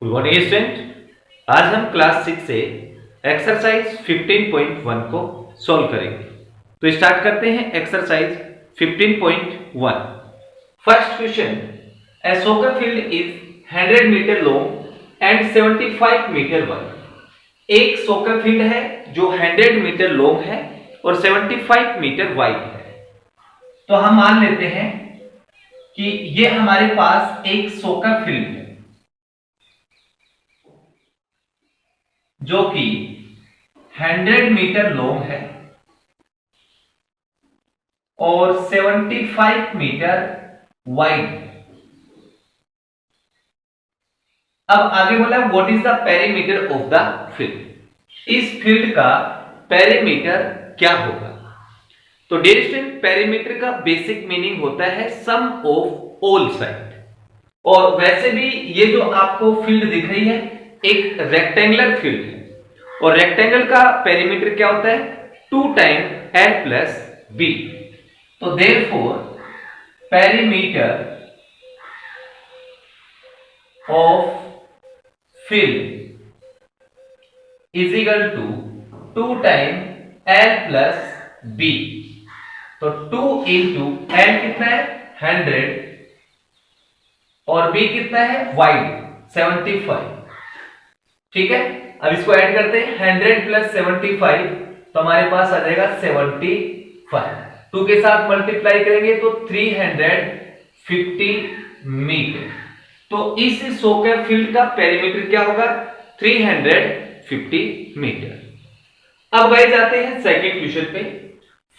Good morning student. आज हम class 6 से एक्सरसाइज 15.1 को सॉल्व करेंगे। तो स्टार्ट करते हैं exercise 15.1। First question, a soccer field is 100 metre long and 75 metre wide. एक सॉकर फील्ड है जो 100 मीटर लॉन्ग है और 75 मीटर वाइड है। तो हम मान लेते हैं कि ये हमारे पास एक सॉकर फील्ड है जो कि 100 मीटर लॉन्ग है और 75 मीटर वाइड है। अब आगे बोला what is the perimeter of the field. इस फील्ड का पेरीमीटर क्या होगा? तो डियर स्टूडेंट, पेरीमीटर का बेसिक मीनिंग होता है सम ऑफ ऑल साइड। और वैसे भी ये जो आपको फील्ड दिख रही है एक रेक्टेंगुलर फील्ड है और रेक्टेंगल का पेरीमीटर क्या होता है? 2 टाइम L प्लस B। तो therefore perimeter of field is equal to 2 time L plus B। तो 2 इंटू L कितना है? 100 और B कितना है? वाइड 75। ठीक है, अब इसको ऐड करते हैं 100 प्लस 75 तो हमारे पास आ जाएगा 75। 2 के साथ मल्टीप्लाई करेंगे तो 350 मीटर। तो इस सॉकर फील्ड का पेरीमीटर क्या होगा? 350 मीटर। अब गए जाते हैं सेकंड क्वेश्चन पे।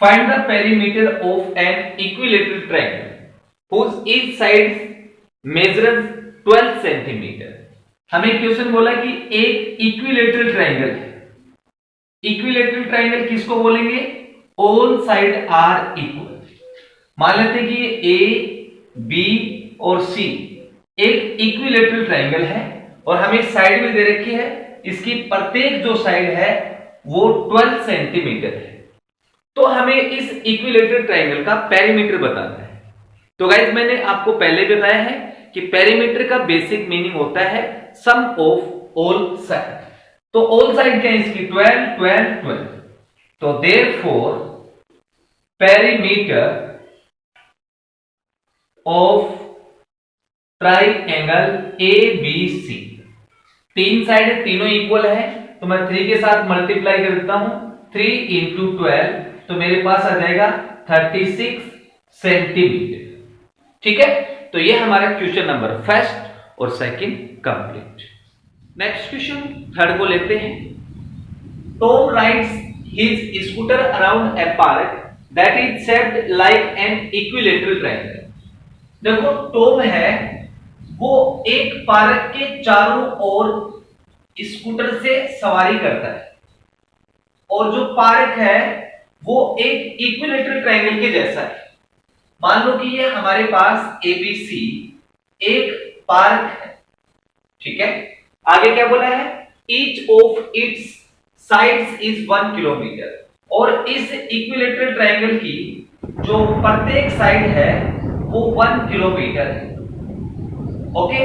Find the perimeter of an equilateral triangle whose each side measures 12 centimetre. हमें क्वेश्चन बोला कि एक इक्विलेटरल ट्रायंगल है। इक्विलेटरल ट्रायंगल किसको बोलेंगे? All side are equal. मान लेते हैं कि ये ए, बी और सी एक इक्विलेटरल ट्रायंगल है और हमें साइड में दे रखी है, इसकी प्रत्येक जो साइड है वो 12 सेंटीमीटर है। तो हमें इस इक्विलेटरल ट्रायंगल का पेरीमीटर बताना है। तो गाइस, मैंने आपको पहले बताया है कि पेरीमीटर का बेसिक मीनिंग होता है सम ऑफ ऑल साइड। तो ऑल साइड क्या है इसकी? 12 12 12। तो therefore perimeter of triangle ABC, 3 side है, तीनों इक्वल है, तो मैं 3 के साथ मल्टीप्लाई कर देता हूं। 3 इंटू 12 तो मेरे पास आ जाएगा 36 सेंटीमीटर। ठीक है, तो ये हमारा क्वेश्चन नंबर फर्स्ट और second complete. Next question third को लेते हैं। Tom rides his scooter around a park that is shaped like an equilateral triangle. देखो, टॉम है वो एक पार्क के चारों ओर स्कूटर से सवारी करता है और जो पार्क है वो एक इक्विलेटरल ट्रायंगल के जैसा है। मान लो कि ये हमारे पास ABC एक पार्क है। ठीक है, आगे क्या बोला है? Each of its sides is 1 kilometre. और इस इक्विलेटरल ट्रायंगल की जो प्रत्येक साइड है वो 1 किलोमीटर है। Okay,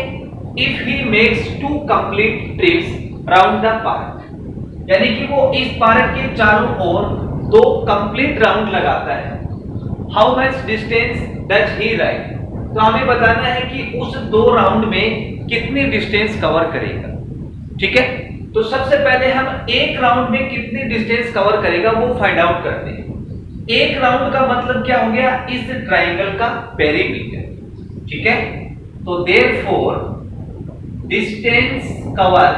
if he makes 2 complete trips round the park, यानी कि वो इस पार्क के चारों ओर 2 कंप्लीट राउंड लगाता है। How much distance does he ride. तो हमें बताना है कि उस 2 राउंड में कितनी डिस्टेंस कवर करेगा। ठीक है, तो सबसे पहले हम एक राउंड में कितनी डिस्टेंस कवर करेगा वो फाइंड आउट करते हैं। एक राउंड का मतलब क्या हो गया? इस ट्रायंगल का पेरीमीटर। ठीक है, तो therefore distance covered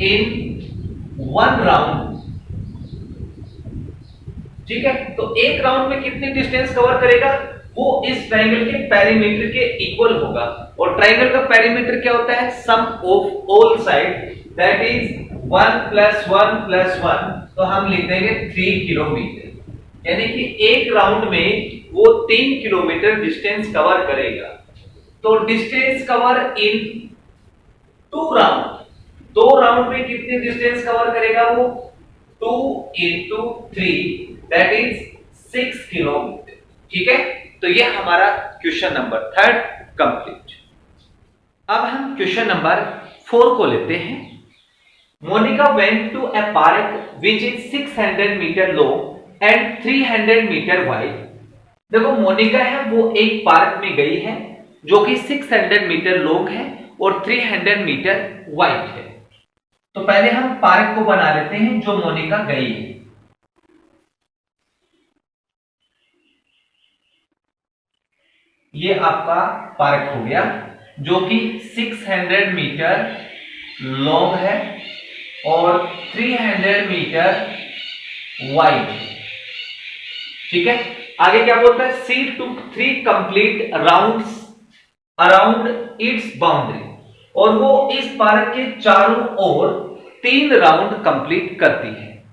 in 1 round. ठीक है, तो एक राउंड में कितनी डिस्टेंस कवर करेगा वो इस ट्रायंगल के पेरीमीटर के इक्वल होगा। और ट्रायंगल का पेरीमीटर क्या होता है? Sum of all side that is 1 plus 1 plus 1। तो हम लिख देंगे 3 किलोमीटर, यानी कि एक राउंड में वो 3 किलोमीटर डिस्टेंस कवर करेगा। तो डिस्टेंस कवर इन 2 राउंड, 2 राउंड में कितनी डिस्टेंस कवर करेगा वो? 2 into 3 that is 6 किलोमीटर। ठीक है, तो ये हमारा क्वेश्चन नंबर 3 कंप्लीट। अब हम क्वेश्चन नंबर 4 को लेते हैं। Monica went to a park which is 600 metre long and 300 metre wide. देखो मोनिका है वो एक पार्क में गई है जो कि 600 मीटर लॉन्ग है और 300 मीटर वाइड है। तो पहले हम पार्क को बना लेते हैं जो मोनिका गई है। ये आपका पार्क हो गया जो कि 600 मीटर लॉन्ग है और 300 मीटर वाइड है। ठीक है, आगे क्या बोलता है, सी टुक 3 complete rounds around its boundary, और वो इस पार्क के चारों ओर 3 राउंड कंप्लीट करती है।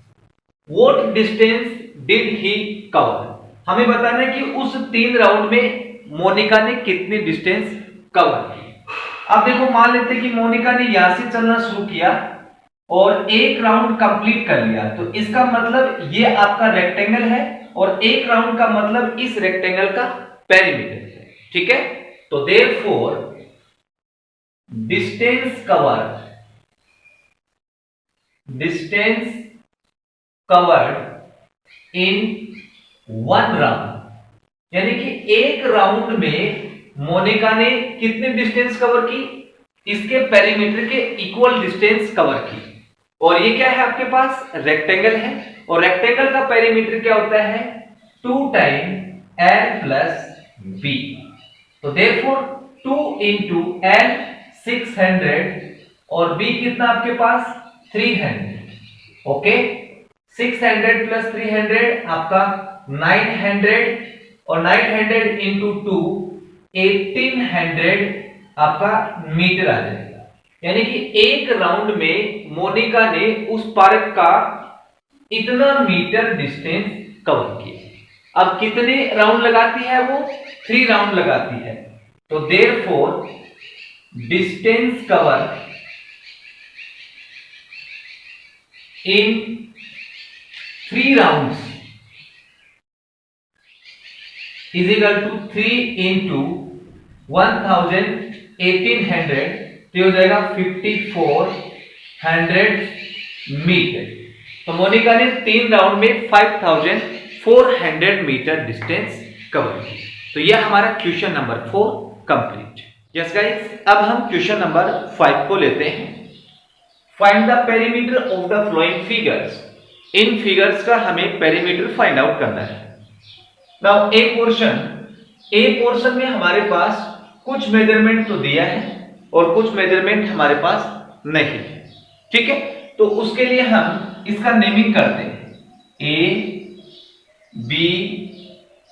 What distance did he cover, हमें बताना है कि उस 3 राउंड में मोनिका ने कितनी डिस्टेंस कवर की। अब देखो मान लेते हैं कि मोनिका ने यहां से चलना शुरू किया और 1 राउंड कंप्लीट कर लिया, तो इसका मतलब ये आपका रेक्टेंगल है और 1 राउंड का मतलब इस रेक्टेंगल का पेरीमीटर है। ठीक है, तो therefore distance covered in 1 round, यानी कि 1 राउंड में मोनिका ने कितनी डिस्टेंस कवर की, इसके पेरीमीटर के इक्वल डिस्टेंस कवर की। और ये क्या है आपके पास, रेक्टेंगल है, और रेक्टेंगल का पेरीमीटर क्या होता है, 2 टाइम L प्लस B। तो देयरफॉर 2 इंटू L 600 और B कितना आपके पास 300। ओके, 600 प्लस 300 आपका 900 और 900 इंटू 2 1800 आपका मीटर आ जाएगा। यानी कि 1 राउंड में मोनिका ने उस पार्क का इतना मीटर डिस्टेंस कवर किया। अब कितने राउंड लगाती है वो, 3 राउंड लगाती है। तो therefore distance cover in 3 rounds is equal to 3 into 1800, तो हो जाएगा 5400 मीटर। तो मोनिका ने 3 राउंड में 5400 मीटर डिस्टेंस कवर की। तो यह हमारा question number 4 complete. Yes guys, अब हम क्वेश्चन नंबर 5 को लेते हैं। Find the perimeter of the flowing figures. In figures का हमें पेरीमीटर फाइंड आउट करना है। नाउ ए पोर्शन में हमारे पास कुछ मेजरमेंट तो दिया है और कुछ मेजरमेंट हमारे पास नहीं है। ठीक है, तो उसके लिए हम इसका नेमिंग करते हैं, A, B,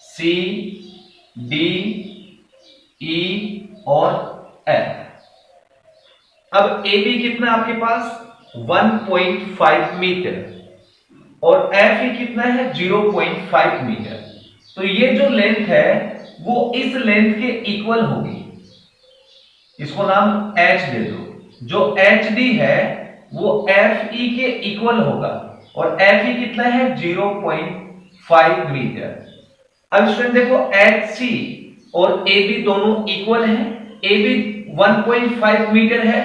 C, D, E और F। अब AB कितना आपके पास 1.5 मीटर और FE कितना है 0.5 मीटर। तो ये जो लेंथ है वो इस लेंथ के इक्वल होगी, इसको नाम H दे दो। जो HD है वो FE के इक्वल होगा और FE कितना है 0.5 मीटर। अब स्टूडेंट देखो HC और AB दोनों इक्वल हैं। AB 1.5 मीटर है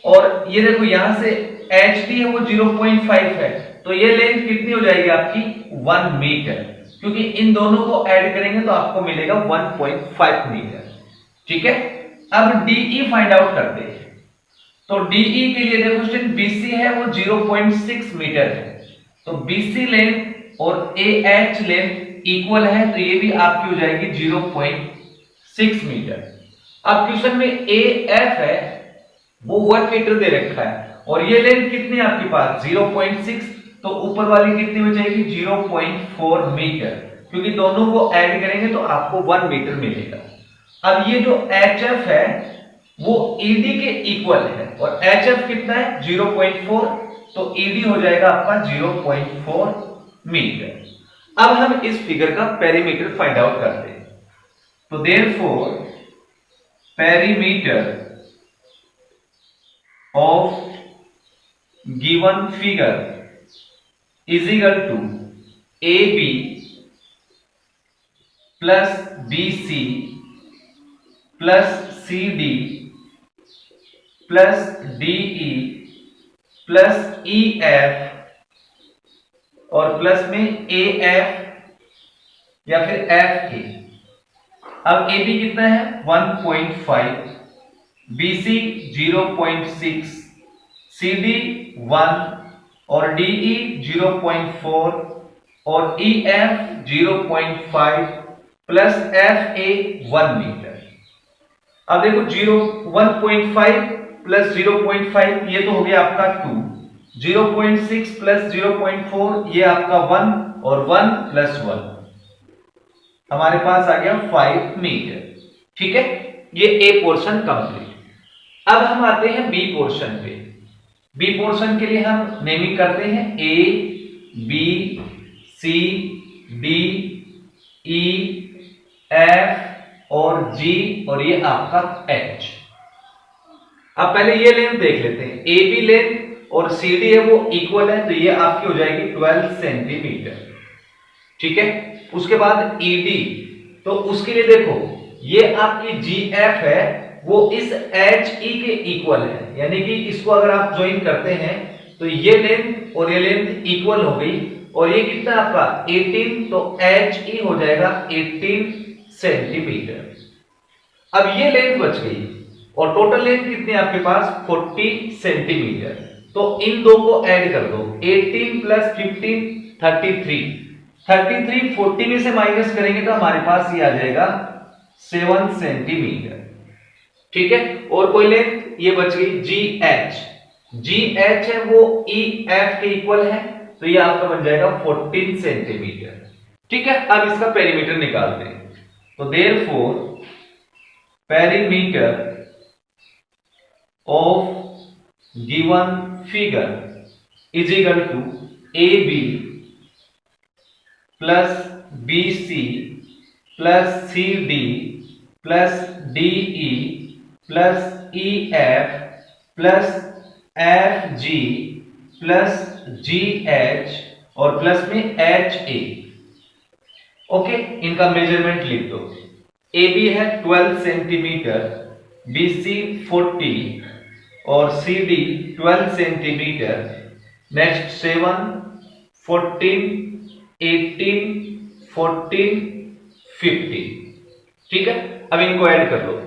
और ये देखो यहां से HD है वो 0.5 है, तो ये लेंथ कितनी हो जाएगी आपकी 1 मीटर, क्योंकि इन दोनों को ऐड करेंगे तो आपको मिलेगा 1.5 मीटर। ठीक है, अब DE फाइंड आउट करते हैं। तो DE के लिए देखो स्टूडेंट BC है वो 0.6 मीटर है, तो BC लेंथ और AH लेंथ इक्वल है, तो ये भी आपकी हो जाएगी 0.6 मीटर। अब क्वेश्चन में AF है वो 1 मीटर दे रखा है और ये लेंथ कितनी है आपके पास 0.6, तो ऊपर वाली कितनी हो जाएगी 0.4 मीटर, क्योंकि दोनों को ऐड करेंगे तो आपको 1 मीटर मिलेगा। अब ये जो HF है वो ED के इक्वल है और HF कितना है 0.4, तो ED हो जाएगा आपका 0.4 मीटर। अब हम इस फिगर का पेरीमीटर फाइंड आउट करते हैं। तो therefore perimeter of given figure is equal to AB plus BC plus C D plus D E plus E F और प्लस में ए एफ या फिर एफ ए। अब ए बी कितना है 1.5, बी सी 0.6, सी डी 1 और D E 0.4 और E F 0.5 plus F A 1 metre. अब देखो 1.5 प्लस 0.5 ये तो हो गया आपका 2, 0.6 प्लस 0.4 ये आपका 1 और 1 प्लस 1 हमारे पास आ गया 5 मीटर। ठीक है, ये ए पोर्शन कंप्लीट। अब हम आते हैं बी पोर्शन पे। बी पोर्शन के लिए हम नेमिंग करते हैं A B C D E F और जी और ये आपका एच। अब पहले ये लेंथ देख लेते हैं, ए बी लेंथ और सी डी है वो इक्वल है, तो ये आपकी हो जाएगी 12 सेंटीमीटर। ठीक है, उसके बाद ई डी, तो उसके लिए देखो ये आपकी जी एफ है वो इस एच ई के इक्वल है, यानी कि इसको अगर आप ज्वाइन करते हैं तो ये लेंथ और ये लेंथ इक्वल हो गई और ये कितना आपका 18, तो एच ई हो जाएगा 18 सेंटीमीटर। अब ये लेंथ बच गई और टोटल लेंथ कितनी है आपके पास 40 सेंटीमीटर। तो इन दो को ऐड कर दो, 18 प्लस 15 33, 40 में से माइनस करेंगे तो हमारे पास ये आ जाएगा 7 सेंटीमीटर। ठीक है, और कोई लेंथ ये बच गई जी एच है वो ई एफ के इक्वल है, तो ये आपका बन जाएगा 14 सेंटीमीटर। ठीक है, अब इसका पेरीमीटर निकालते हैं। तो therefore perimeter of given figure is equal to A B plus B C plus C D plus D E plus E F plus F G plus G H और प्लस में H A. Okay, इनका measurement लिख दो। A B है 12 centimetre, B सी 40 और C D 12 centimetre. Next 7, 14, 18, 14, 50। ठीक है, अब इनको ऐड कर लो।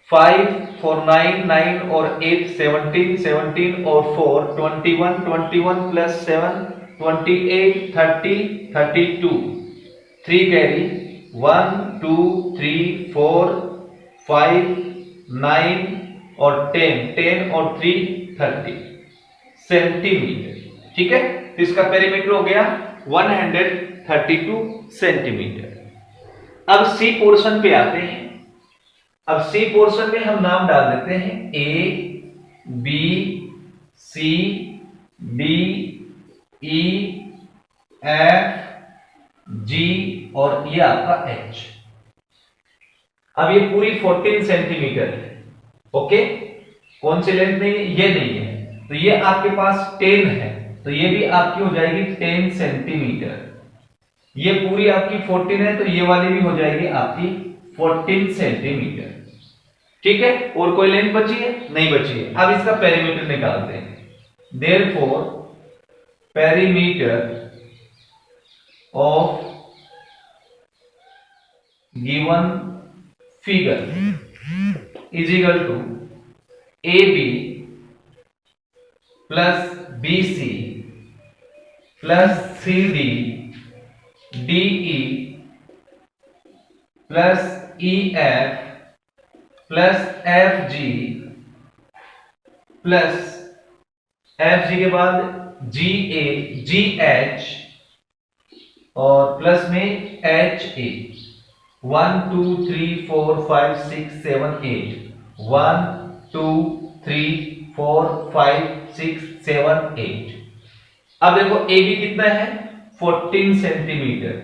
5 4 9 9 और 8 17 17 और 4 21 21 प्लस 7 28 30 32 3 कैरी 1 2 3 4 5 9 और 10 और 3 30 सेंटीमीटर। ठीक है, तो इसका पेरीमीटर हो गया 132 सेंटीमीटर। अब सी पोर्शन पे आते हैं। अब सी पोर्शन में हम नाम डाल देते हैं A B C D E F G और ये आपका एच। अब ये पूरी 14 सेंटीमीटर है। ओके, कौन सी लेंथ नहीं है, ये नहीं है, तो ये आपके पास 10 है, तो ये भी आपकी हो जाएगी 10 सेंटीमीटर। ये पूरी आपकी 14 है, तो ये वाली भी हो जाएगी आपकी 14 सेंटीमीटर। ठीक है, और कोई लेंथ बची है? नहीं बची है। अब इसका पेरीमीटर निकालते हैं। Therefore perimeter of given figure is equal to A B plus B C plus C D D E plus E F plus F G plus F G के बाद जी ए जी एच और plus में H A. 1 2 3 4 5 6 7 8 1 2 3 4 5 6 7 8। अब देखो A B कितना है 14 centimetre,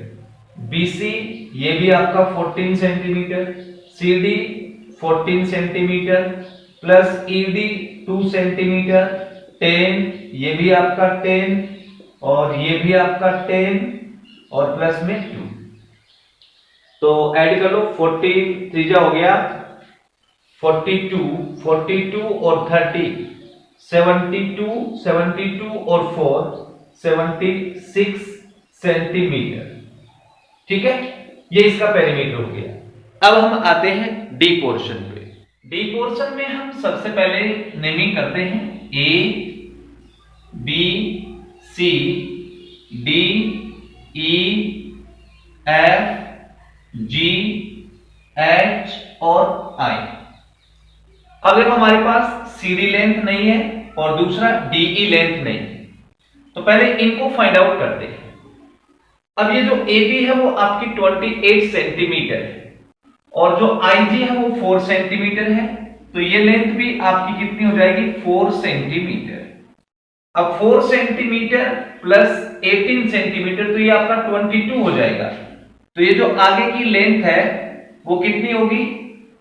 B सी ये भी आपका 14 centimetre, C D 14 centimetre plus E D 2 centimetre, 10 ये भी आपका 10 और ये भी आपका 10 और प्लस में 2। तो ऐड कर लो, 14 त्रिज्या हो गया 42, 42 और 30 72, 72 और 4 76 सेंटीमीटर। ठीक है, ये इसका पेरीमीटर हो गया। अब हम आते हैं डी पोर्शन पे। डी पोर्शन में हम सबसे पहले नेमिंग करते हैं A B C D E F G H और आई। अब देखो हमारे पास सीडी लेंथ नहीं है और दूसरा डीई लेंथ नहीं है, तो पहले इनको फाइंड आउट करते हैं। अब ये जो AB है वो आपकी 28 सेंटीमीटर है और जो IG है वो 4 सेंटीमीटर है, तो ये लेंथ भी आपकी कितनी हो जाएगी 4 सेंटीमीटर। अब 4 सेंटीमीटर प्लस 18 सेंटीमीटर तो ये आपका 22 हो जाएगा। तो ये जो आगे की लेंथ है वो कितनी होगी,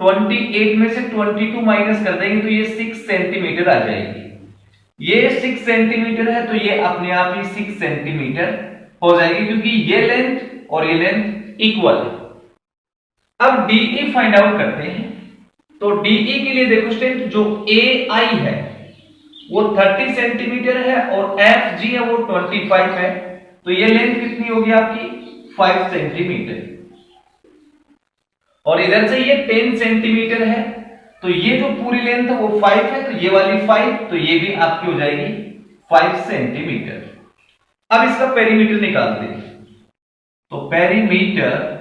28 में से 22 माइनस कर देंगे तो ये 6 सेंटीमीटर आ जाएगी। ये 6 सेंटीमीटर है तो ये अपने आप ही 6 सेंटीमीटर हो जाएगी, क्योंकि ये लेंथ और ये लेंथ इक्वल है। अब DE फाइंड आउट करते हैं। तो DE के लिए देखो स्टूडेंट, जो AI है वो 30 सेंटीमीटर है और FG है वो 25 है, तो ये लेंथ कितनी होगी आपकी 5 सेंटीमीटर। और इधर से ये 10 सेंटीमीटर है, तो ये जो पूरी लेंथ है वो 5 है, तो ये वाली 5, तो ये भी आपकी हो जाएगी 5 सेंटीमीटर। अब इसका पेरीमीटर निकालते हैं। तो perimeter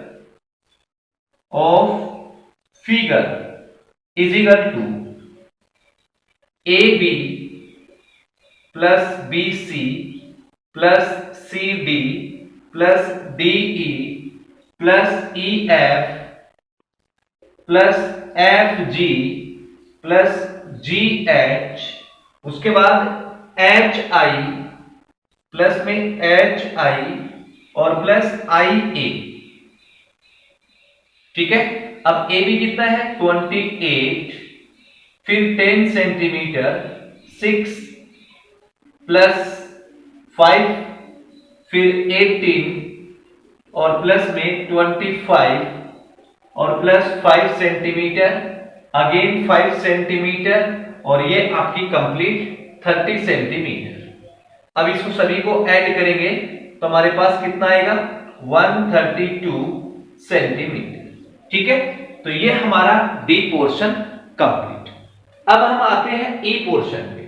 of figure is equal to AB plus BC plus CD plus DE plus EF plus FG plus GH, उसके बाद HI प्लस में HI और प्लस IA। ठीक है, अब AB कितना है 28, फिर 10 सेंटीमीटर 6 प्लस 5 फिर 18 और प्लस में 25 और प्लस 5 सेंटीमीटर अगेन 5 सेंटीमीटर और ये आपकी कंप्लीट 30 सेंटीमीटर। अब इसको सभी को ऐड करेंगे तो हमारे पास कितना आएगा 132 सेंटीमीटर। ठीक है, तो ये हमारा डी पोर्शन कंप्लीट। अब हम आते हैं ई पोर्शन पे।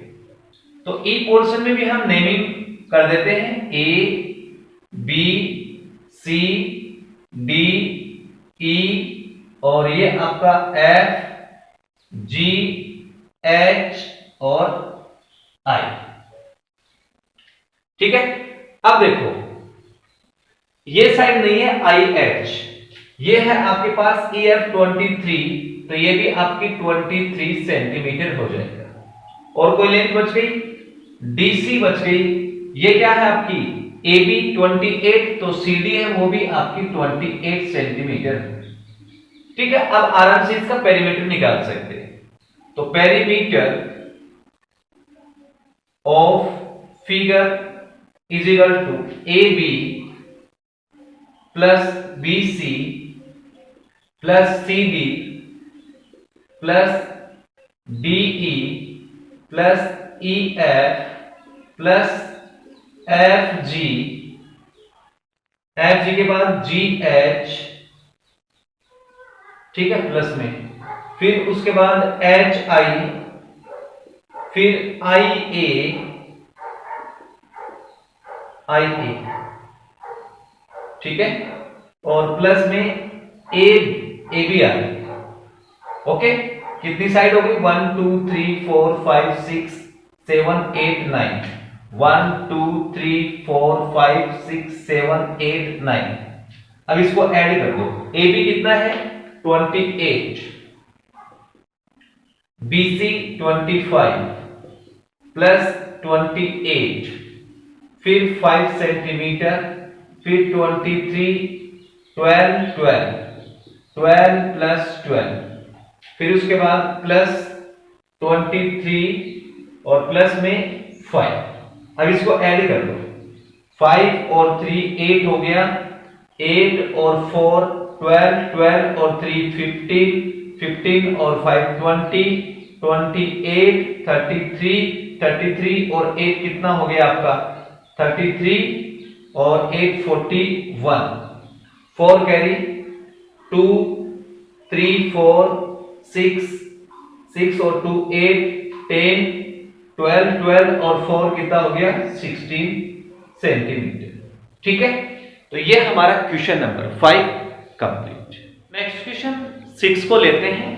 तो ई पोर्शन में भी हम नेमिंग कर देते हैं ए बी सी डी ई और ये आपका एफ जी एच और आई। ठीक है, अब देखो ये साइड नहीं है आई एच, ये है आपके पास ई एफ 23, तो ये भी आपकी 23 सेंटीमीटर हो जाएगा। और कोई लेंथ बच गई डीसी बच गई, ये क्या है आपकी ए बी 28, तो सी डी है वो भी आपकी 28 सेंटीमीटर। ठीक है, अब आराम से इसका पेरीमीटर निकाल सकते हैं। तो perimeter of figure is equal to A B plus B C plus C D plus D E plus E F plus F G के बाद जी एच, ठीक है, प्लस में फिर उसके बाद एच आई, फिर आई ए ठीक है, और प्लस में ए बी आई। ओके, कितनी साइड हो गई 1 2 3 4 5 6 7 8 9, 1 2 3 4 5 6 7 8 9। अब इसको ऐड कर दो, ए बी कितना है 28, BC 25 प्लस 28, फिर 5 सेंटीमीटर, फिर 23 12 12 12 प्लस 12, फिर उसके बाद प्लस 23 और प्लस में 5। अब इसको ऐड कर लो, 5 और 3 8 हो गया, 8 और 4 12, 12 और 3 15, 15 और 5 20, 28, 33, 33 और 8 कितना हो गया आपका 33 और 8 41, 4 कैरी 2 3 4 6, 6 और 2 8, 10, 12, 12 और 4 कितना हो गया 16 सेंटीमीटर। ठीक है, तो ये हमारा question number 5 complete. Next question 6 को लेते हैं।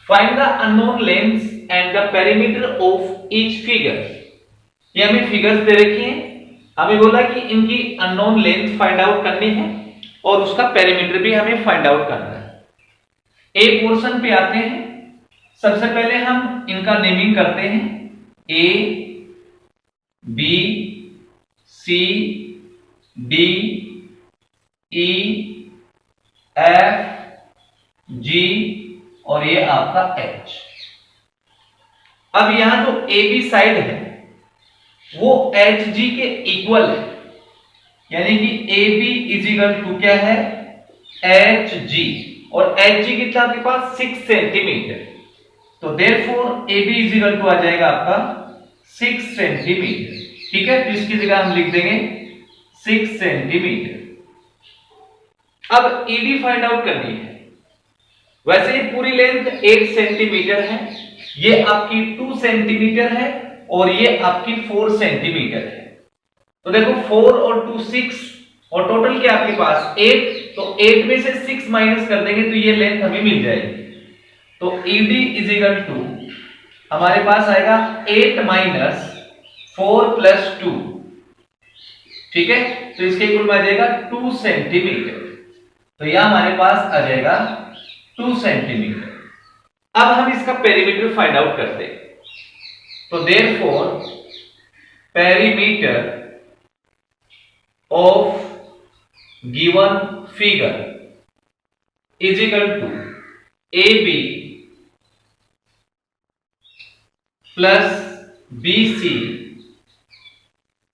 Find the unknown length and the perimeter of each figure. ये हमें फिगर्स दे रखी हैं, हमें बोला कि इनकी अननोन लेंथ फाइंड आउट करनी है और उसका पेरीमीटर भी हमें फाइंड आउट करना है। ए पोर्शन पे आते हैं। सबसे पहले हम इनका नेमिंग करते हैं, A B C D E F G और ये आपका एच। अब यहां जो ए बी साइड है वो एच जी के इक्वल है, यानी कि A B is equal to क्या है एच जी, और एच जी कितना आपके पास 6 सेंटीमीटर, तो therefore A B is equal to आ जाएगा आपका 6 सेंटीमीटर। ठीक है, तो इसकी जगह हम लिख देंगे 6 सेंटीमीटर। अब ईडी फाइंड आउट करनी है। वैसे ही पूरी लेंथ 8 सेंटीमीटर है, ये आपकी 2 सेंटीमीटर है और ये आपकी 4 सेंटीमीटर है। तो देखो 4 और 2 6 और टोटल क्या आपके पास 8, तो 8 में से 6 माइनस कर देंगे तो ये लेंथ हमें मिल जाएगी। तो ईडी इज इक्वल टू हमारे पास आएगा 8 माइनस 4 प्लस 2। ठीक है, तो इसके इक्वल में आ जाएगा 2 सेंटीमीटर, तो यह हमारे पास आ जाएगा 2 सेंटीमीटर। अब हम इसका पेरीमीटर फाइंड आउट करते हैं। तो therefore perimeter of given figure is equal to A B plus B C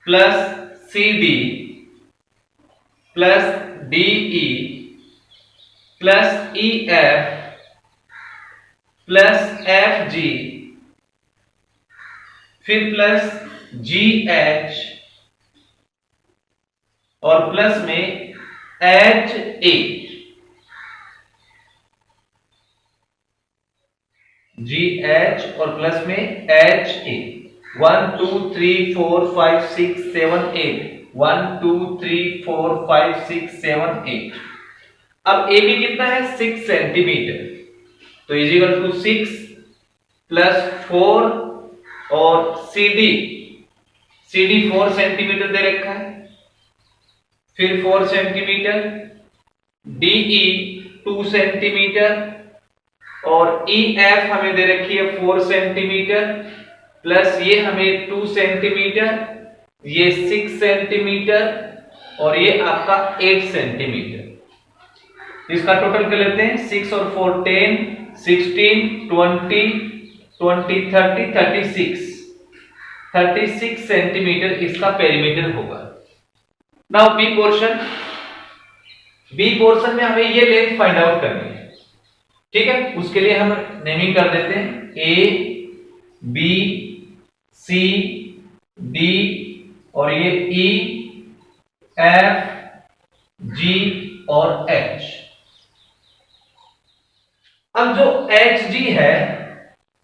plus C D plus D E plus E F plus F G फिर प्लस जी एच और plus में H A, G H और plus में H A. 1 2 3 4 5 6 7 8, 1 2 3 4 5 6 7 8। अब A B कितना है 6 centimetre, तो is equal to 6 plus 4 और सी डी 4 सेंटीमीटर दे रखा है, फिर 4 सेंटीमीटर, डीई 2 सेंटीमीटर और ई एफ हमें दे रखी है 4 सेंटीमीटर, प्लस ये हमें 2 सेंटीमीटर, ये 6 सेंटीमीटर और ये आपका 8 सेंटीमीटर। इसका टोटल कर लेते हैं, 6 और 4 10, 16, 20, 20 30 36 सेंटीमीटर इसका पेरीमीटर होगा। नाउ बी पोर्शन में हमें ये लेंथ फाइंड आउट करनी है। ठीक है, उसके लिए हम नेमिंग कर देते हैं, ए बी सी डी और ये ई एफ जी और एच। अब जो एच जी है,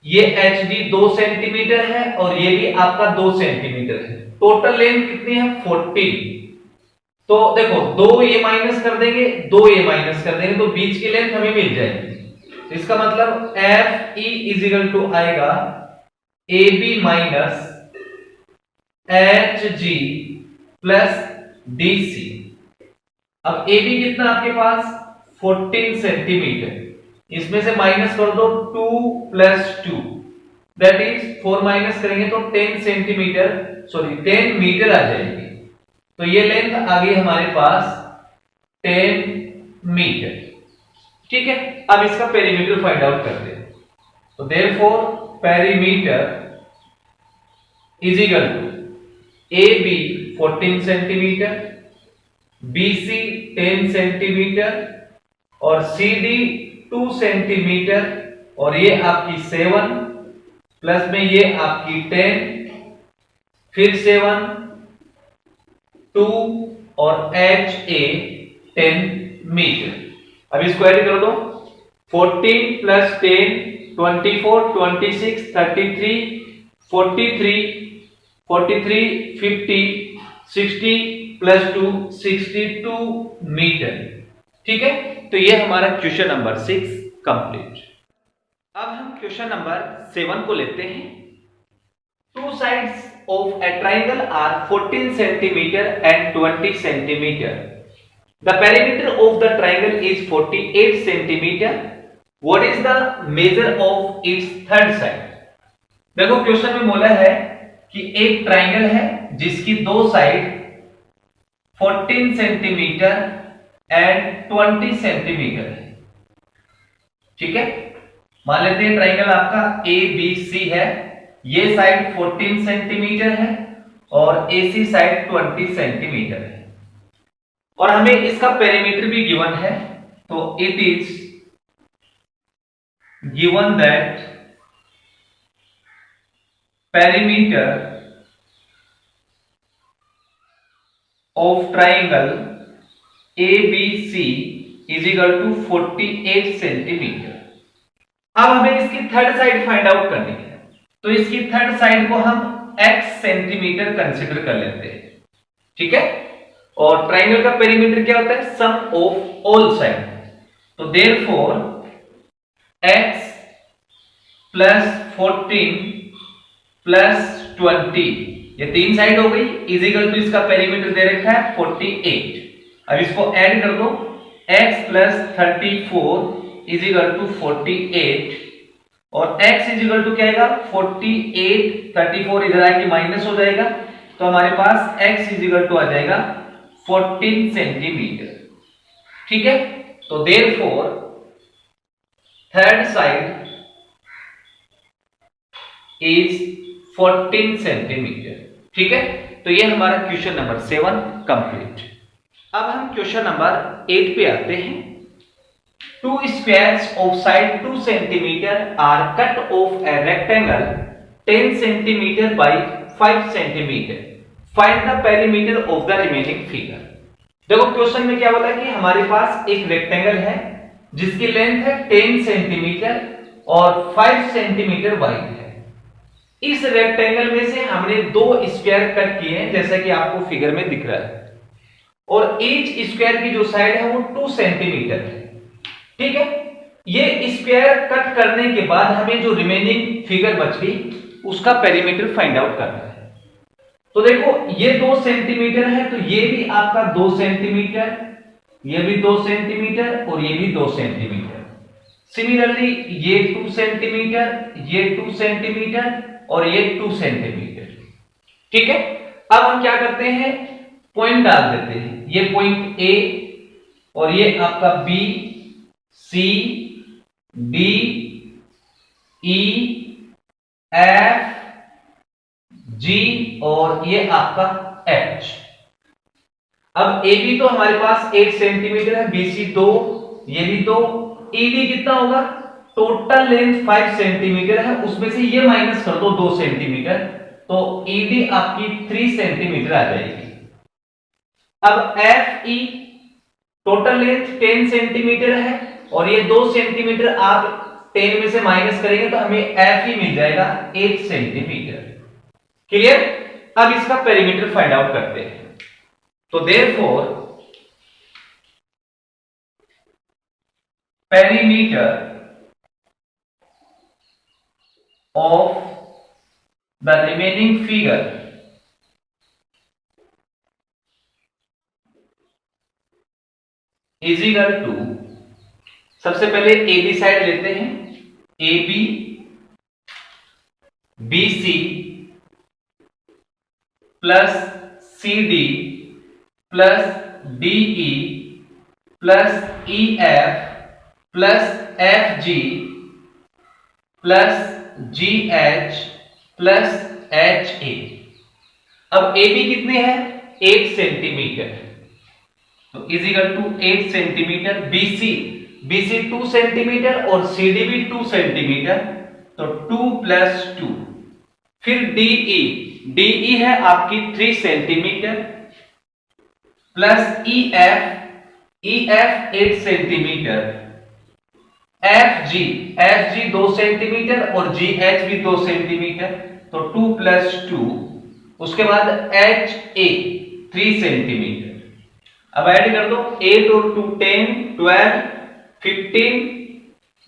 ये एच डी 2 सेंटीमीटर है और ये भी आपका 2 सेंटीमीटर है। टोटल लेंथ कितनी है 14। तो देखो 2 ये माइनस कर देंगे, 2 ये माइनस कर देंगे, तो बीच की लेंथ हमें मिल जाएगी। तो इसका मतलब F E is equal to आएगा A B minus H G plus D C. अब ए बी कितना आपके पास 14 सेंटीमीटर, इसमें से माइनस कर दो 2 प्लस 2, दैट इज 4 माइनस करेंगे तो 10 सेंटीमीटर, सॉरी 10 मीटर आ जाएगी। तो ये लेंथ आ गई हमारे पास 10 मीटर। ठीक है, अब इसका पेरीमीटर फाइंड आउट करते हैं। तो therefore perimeter is equal to A B 14 centimetre, B C 10 centimetre और CD 2 सेंटीमीटर, और ये आपकी 7 प्लस में ये आपकी 10, फिर 7 2 और HA 10 मीटर। अब इसको ऐड कर दो, 14 प्लस 10 24 26 33 43 43 50 60 प्लस 2 62 मीटर। ठीक है, तो ये हमारा क्वेश्चन नंबर 6 कंप्लीट। अब हम क्वेश्चन नंबर 7 को लेते हैं। Two sides of a triangle are 14 centimetre and 20 centimetre. The perimeter of the triangle is 48 centimetre. What is the measure of its third side? देखो क्वेश्चन में बोला है कि एक ट्राइंगल है जिसकी दो साइड 14 सेंटीमीटर एंड 20 सेंटीमीटर है। ठीक है, मान लेते हैं ट्राइंगल आपका ABC है, ये साइड 14 सेंटीमीटर है और AC साइड 20 सेंटीमीटर है, और हमें इसका पेरीमीटर भी गिवन है। तो it is given that perimeter of triangle ABC is equal to 48 centimetre. अब हमें इसकी थर्ड साइड फाइंड आउट करनी है, तो इसकी थर्ड साइड को हम x सेंटीमीटर कंसीडर कर लेते हैं। ठीक है, और ट्राइंगल का पेरीमीटर क्या होता है? Sum of all side. तो देयरफॉर x प्लस 14 प्लस 20, ये तीन साइड हो गई, इज इक्वल टू इसका पेरीमीटर दे रखा है 48। अब इसको ऐड कर दो, x plus 34 is equal to 48, और x इज इक्वल टू क्या आएगा? 48, 34 इधर आके माइनस हो जाएगा, तो हमारे पास x इज इक्वल टू आ जाएगा 14 सेंटीमीटर। ठीक है, तो therefore third side is 14 centimetre. ठीक है, तो ये हमारा क्वेश्चन नंबर 7 कंप्लीट। अब हम क्वेश्चन नंबर 8 पे आते हैं। Two squares of side 2 centimetre are cut off a rectangle 10 centimetre by 5 centimetre. Find the perimeter of the remaining figure. देखो क्वेश्चन में क्या बोला कि हमारे पास एक रेक्टेंगल है जिसकी लेंथ है 10 सेंटीमीटर और 5 सेंटीमीटर वाइड है। इस रेक्टेंगल में से हमने दो स्क्वायर कट किए हैं, जैसा कि आपको फिगर में दिख रहा है, और ईच स्क्वायर की जो साइड है वो 2 सेंटीमीटर है। ठीक है, ये स्क्वायर कट करने के बाद हमें जो रिमेनिंग फिगर बच गई उसका पेरीमीटर फाइंड आउट करना है। तो देखो ये 2 सेंटीमीटर है, तो ये भी आपका 2 सेंटीमीटर, ये भी 2 सेंटीमीटर और ये भी 2 सेंटीमीटर। सिमिलरली ये 2 सेंटीमीटर, ये 2 सेंटीमीटर और ये 2 सेंटीमीटर। ठीक है, अब हम क्या करते हैं? पॉइंट डाल देते हैं। ये पॉइंट A और ये आपका B, C, D, E, F, G और ये आपका H। अब AB तो हमारे पास 8 सेंटीमीटर है, BC 2, ये भी 2, ED कितना होगा? टोटल लेंथ 5 सेंटीमीटर है, उसमें से ये माइनस कर दो 2 सेंटीमीटर, तो ED आपकी 3 सेंटीमीटर आ जाएगी। अब FE टोटल लेंथ 10 सेंटीमीटर है और ये 2 सेंटीमीटर आप 10 में से माइनस करेंगे तो हमें FE मिल जाएगा 8 सेंटीमीटर। क्लियर? अब इसका पेरीमीटर फाइंड आउट करते हैं। तो therefore perimeter of the remaining figure is equal to, सबसे पहले AB साइड लेते हैं, AB BC plus CD plus DE plus EF plus FG plus GH plus HA। अब AB कितने हैं? 8 सेंटीमीटर, तो is equal to 8 centimetre. BC BC 2 centimetre और CD भी 2 सेंटीमीटर, तो 2 + 2। फिर DE है आपकी 3 centimetre plus EF 8 centimetre, FG 2 centimetre और GH भी 2 सेंटीमीटर, तो 2 + 2। उसके बाद HA 3 सेंटीमीटर। अब ऐड कर दो 8 और 2 10 12 15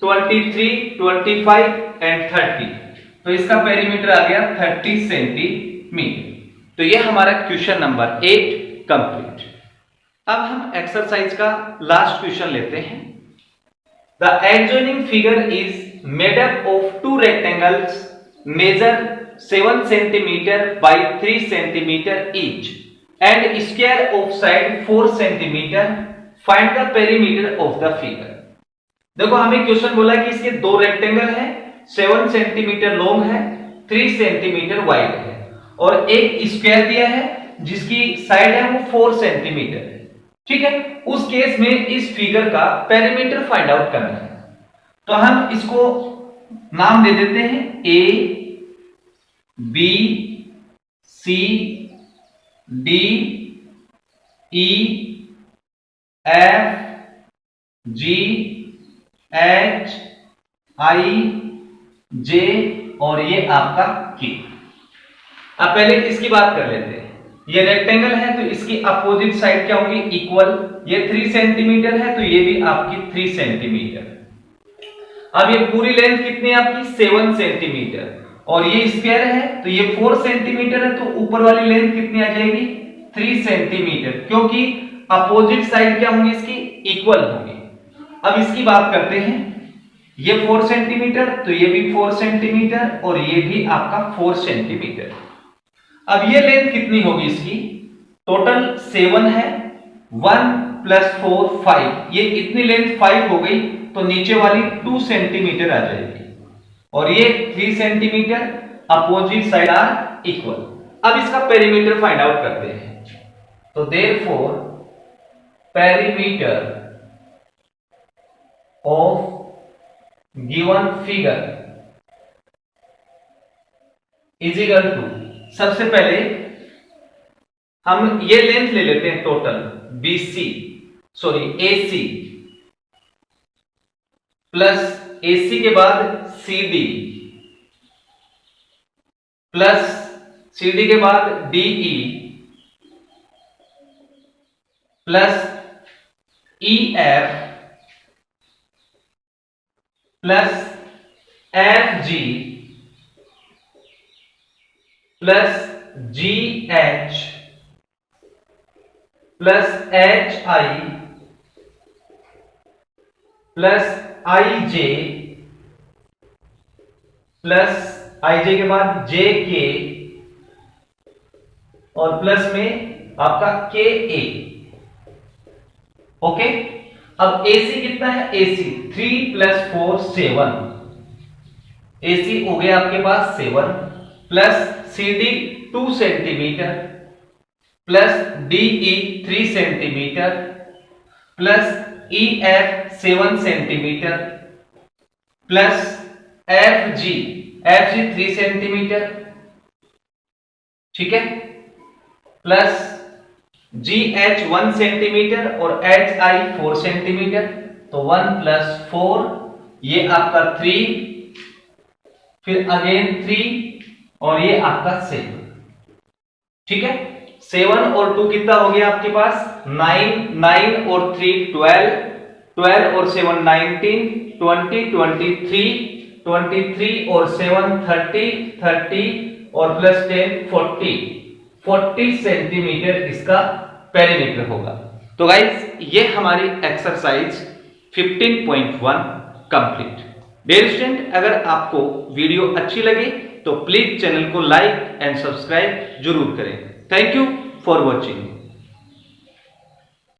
23 25 एंड 30, तो इसका पेरीमीटर आ गया 30 सेंटीमीटर। तो ये हमारा क्वेश्चन नंबर 8 कंप्लीट। अब हम एक्सरसाइज का लास्ट क्वेश्चन लेते हैं। The adjoining figure is made up of 2 rectangles measure 7 centimetre by 3 centimetre each and square of side 4 centimetre, find the perimeter of the figure. देखो हमें क्वेश्चन बोला कि इसके 2 रेक्टेंगल है, 7 सेंटीमीटर लॉन्ग है, 3 सेंटीमीटर वाइड है, और एक स्क्वायर दिया है जिसकी साइड है वो 4 सेंटीमीटर है। ठीक है, उस केस में इस फिगर का पेरीमीटर फाइंड आउट करना है। तो हम इसको नाम दे देते हैं A B C D E F G H I J और ये आपका K। अब पहले इसकी बात कर लेते हैं। ये रेक्टेंगल है तो इसकी अपोजिट साइड क्या होगी, इक्वल। ये 3 सेंटीमीटर है तो ये भी आपकी 3 सेंटीमीटर। अब ये पूरी लेंथ कितनी है आपकी 7 सेंटीमीटर, और ये स्क्वायर है तो ये 4 सेंटीमीटर है, तो ऊपर वाली लेंथ कितनी आ जाएगी 3 सेंटीमीटर, क्योंकि अपोजिट साइड क्या होंगी इसकी इक्वल होगी। अब इसकी बात करते हैं, ये 4 सेंटीमीटर तो ये भी 4 सेंटीमीटर और ये भी आपका 4 सेंटीमीटर। अब ये लेंथ कितनी होगी इसकी, टोटल 7 है, 1 + 4 5, ये इतनी लेंथ 5 हो गई, तो नीचे वाली 2 सेंटीमीटर आ जाएगी, और ये 3 centimetre, opposite side are equal. अब इसका पेरीमीटर फाइंड आउट करते हैं। तो therefore perimeter of given figure is equal to, सबसे पहले हम ये लेंथ ले लेते हैं टोटल AC प्लस AC के बाद CD प्लस CD के बाद DE plus EF plus FG plus GH plus HI plus IJ plus IJ के बाद JK और प्लस में आपका KA। ओके, अब AC कितना है, AC 3 + 4 7, AC हो गया आपके पास 7, plus CD 2 centimetre plus DE 3 centimetre plus EF 7 centimetre plus FG 3 centimetre, ठीक है, प्लस GH 1 सेंटीमीटर और HI 4 सेंटीमीटर, तो 1 + 4 ये आपका 3, फिर अगेन 3 और ये आपका 7। ठीक है, 7 और 2 कितना हो गया आपके पास 9, 9 और 3 12, 12 और 7 19, 20 23, 23 और 7 30, 30 और प्लस 10 40 सेंटीमीटर इसका पेरीमीटर होगा। तो गाइस ये हमारी एक्सरसाइज 15.1 कंप्लीट। डियर स्टूडेंट, अगर आपको वीडियो अच्छी लगे तो प्लीज चैनल को लाइक एंड सब्सक्राइब जरूर करें। Thank you for watching.